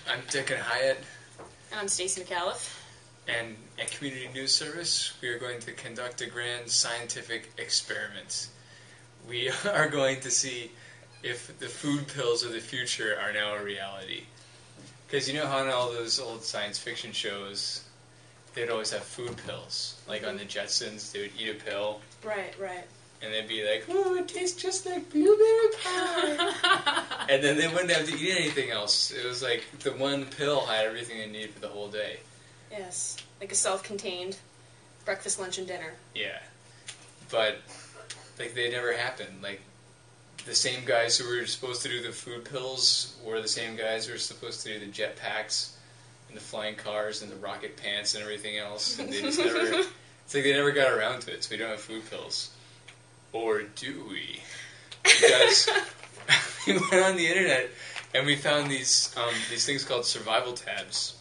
I'm Diccon Hyatt. And I'm Stacey McAuliffe. And at Community News Service, we are going to conduct a grand scientific experiment. We are going to see if the food pills of the future are now a reality. Because you know how in all those old science fiction shows, they'd always have food pills. Like on the Jetsons, they would eat a pill. Right, right. And they'd be like, oh, it tastes just like blueberry pie. And then they wouldn't have to eat anything else. It was like the one pill had everything they needed for the whole day. Yes, like a self-contained breakfast, lunch, and dinner. Yeah. But, like, they never happened. Like, the same guys who were supposed to do the food pills were the same guys who were supposed to do the jetpacks and the flying cars and the rocket pants and everything else. And they just never... It's like they never got around to it, so we don't have food pills. Or do we? Because we went on the internet and we found these things called survival tabs,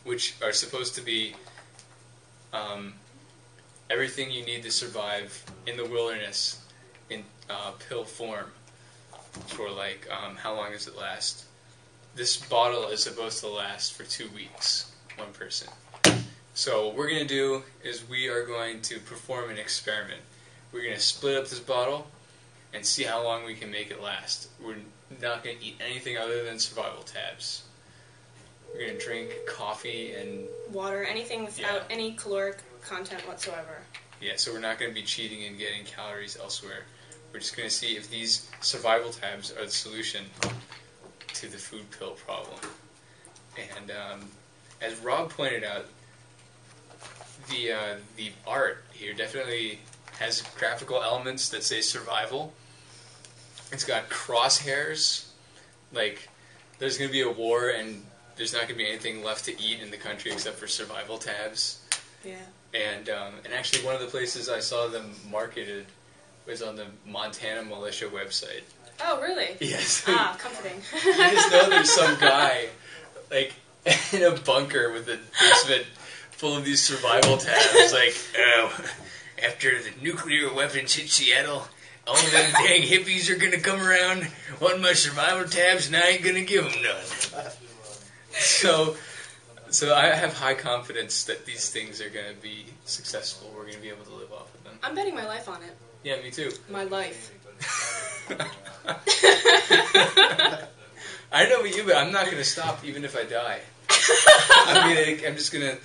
which are supposed to be everything you need to survive in the wilderness in pill form for like, how long does it last? This bottle is supposed to last for 2 weeks, one person. So what we're going to do is we are going to perform an experiment. We're going to split up this bottle and see how long we can make it last. We're not going to eat anything other than survival tabs. We're going to drink coffee and... water, anything without any caloric content whatsoever. Yeah, so we're not going to be cheating and getting calories elsewhere. We're just going to see if these survival tabs are the solution to the food pill problem. And as Rob pointed out, the art here definitely has graphical elements that say survival. It's got crosshairs, like there's going to be a war and there's not going to be anything left to eat in the country except for survival tabs. Yeah. And actually one of the places I saw them marketed was on the Montana militia website. Oh, really? Yes. Comforting. You just know there's some guy, like, in a bunker with a basement full of these survival tabs, like, after the nuclear weapons hit Seattle, all them dang hippies are gonna come around wanting my survival tabs, and I ain't gonna give them none. So I have high confidence that these things are gonna be successful. We're gonna be able to live off of them. I'm betting my life on it. Yeah, me too. My life. I know about you, but I'm not gonna stop even if I die. I mean, I'm just gonna...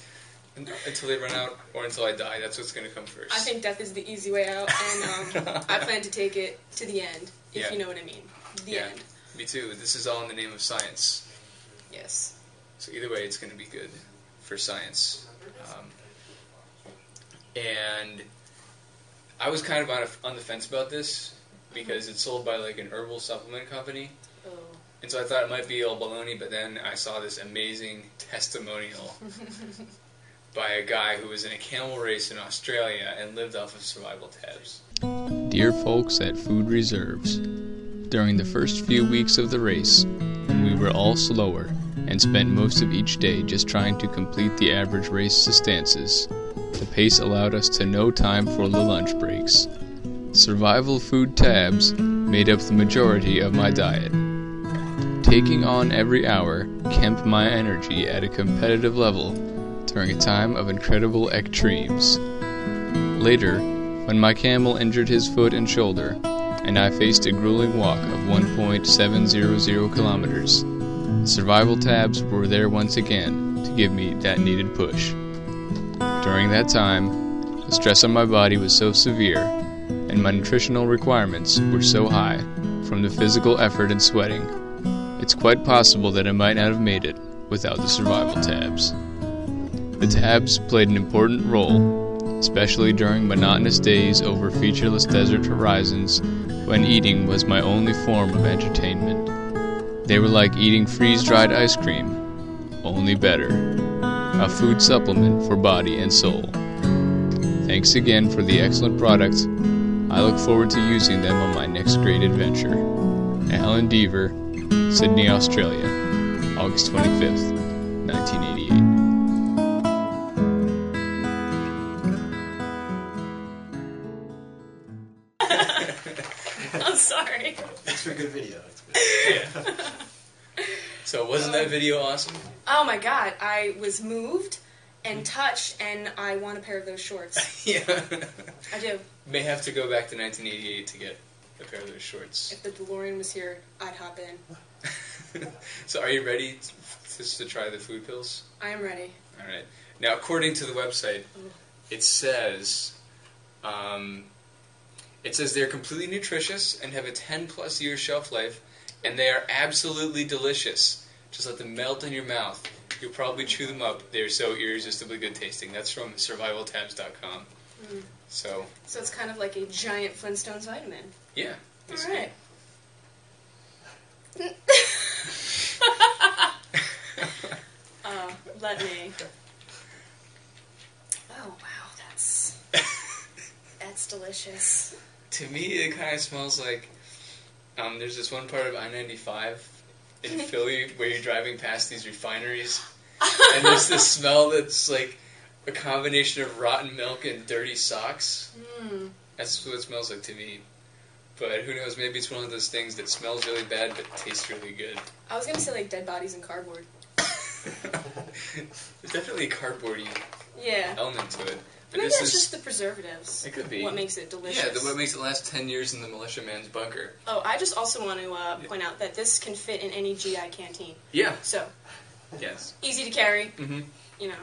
until they run out, or until I die. That's what's going to come first. I think death is the easy way out, and I plan to take it to the end, if you know what I mean. The end. Me too. This is all in the name of science. Yes. So either way, it's going to be good for science. And I was kind of on the fence about this, because it's sold by like an herbal supplement company. Oh. And so I thought it might be all baloney, but then I saw this amazing testimonial by a guy who was in a camel race in Australia and lived off of survival tabs. Dear folks at Food Reserves, during the first few weeks of the race, when we were all slower and spent most of each day just trying to complete the average race stances, the pace allowed us to no time for the lunch breaks. Survival food tabs made up the majority of my diet. Taking on every hour kept my energy at a competitive level during a time of incredible extremes. Later, when my camel injured his foot and shoulder, and I faced a grueling walk of 1.700 kilometers, survival tabs were there once again to give me that needed push. During that time, the stress on my body was so severe, and my nutritional requirements were so high from the physical effort and sweating, it's quite possible that I might not have made it without the survival tabs. The tabs played an important role, especially during monotonous days over featureless desert horizons when eating was my only form of entertainment. They were like eating freeze-dried ice cream, only better. A food supplement for body and soul. Thanks again for the excellent product. I look forward to using them on my next great adventure. Alan Deaver, Sydney, Australia, August 25th, 1988. I'm sorry. It's a good video. It's good. Yeah. So wasn't that that video awesome? Oh my god, I was moved and touched, and I want a pair of those shorts. Yeah. I do. May have to go back to 1988 to get a pair of those shorts. If the DeLorean was here, I'd hop in. So are you ready to try the food pills? I am ready. All right. Now, according to the website, it says they're completely nutritious and have a 10-plus year shelf life, and they are absolutely delicious. Just let them melt in your mouth. You'll probably chew them up. They're so irresistibly good tasting. That's from survivaltabs.com. Mm. So it's kind of like a giant Flintstones vitamin. Yeah. All right. Let me. Oh wow, that's delicious. To me, it kind of smells like there's this one part of I-95 in Philly where you're driving past these refineries, and there's this smell that's like a combination of rotten milk and dirty socks. Mm. That's what it smells like to me. But who knows? Maybe it's one of those things that smells really bad but tastes really good. I was gonna say like dead bodies and cardboard. There's definitely a cardboardy element to it. But maybe it's just the preservatives. It could be. What makes it delicious. Yeah, what makes it last 10 years in the militia man's bunker. Oh, I just also want to point out that this can fit in any GI canteen. Yeah. So. Yes. Easy to carry. Mm-hmm. You know,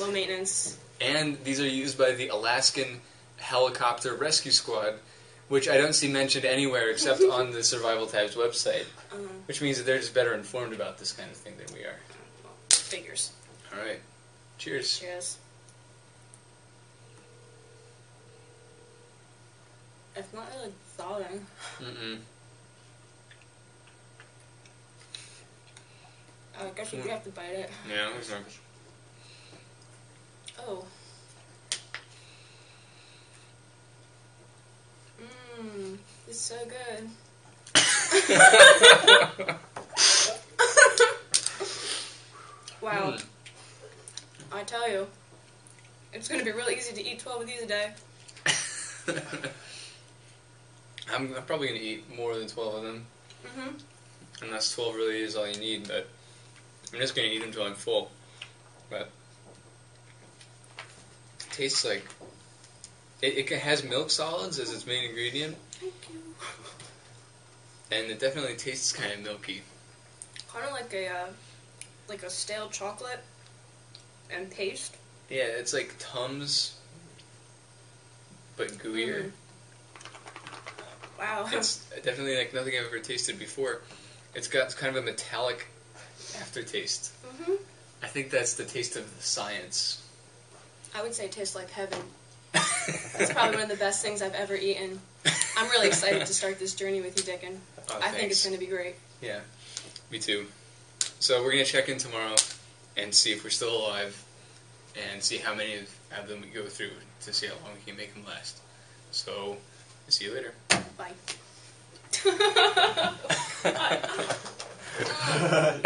low maintenance. And these are used by the Alaskan Helicopter Rescue Squad, which I don't see mentioned anywhere except on the Survival Tabs website. Which means that they're just better informed about this kind of thing than we are. Figures. All right. Cheers. Cheers. It's not really thawing. Mm-mm. I guess you do have to bite it. Yeah, there's no... Oh. Mmm. It's so good. Wow. Mm. I tell you, it's going to be really easy to eat 12 of these a day. I'm probably going to eat more than 12 of them. Mm-hmm. Unless 12 really is all you need, but I'm just going to eat them until I'm full. But it tastes like... It has milk solids as its main ingredient. Thank you. And it definitely tastes kind of milky. Kind of like a stale chocolate and paste. Yeah, it's like Tums, but gooier. Mm. Wow. It's definitely like nothing I've ever tasted before. It's got kind of a metallic aftertaste. Mm-hmm. I think that's the taste of the science. I would say it tastes like heaven. It's probably one of the best things I've ever eaten. I'm really excited to start this journey with you, Diccon. I think it's going to be great. Yeah, me too. So we're going to check in tomorrow and see if we're still alive and see how many of them we go through to see how long we can make them last. So, see you later. Bye. Bye.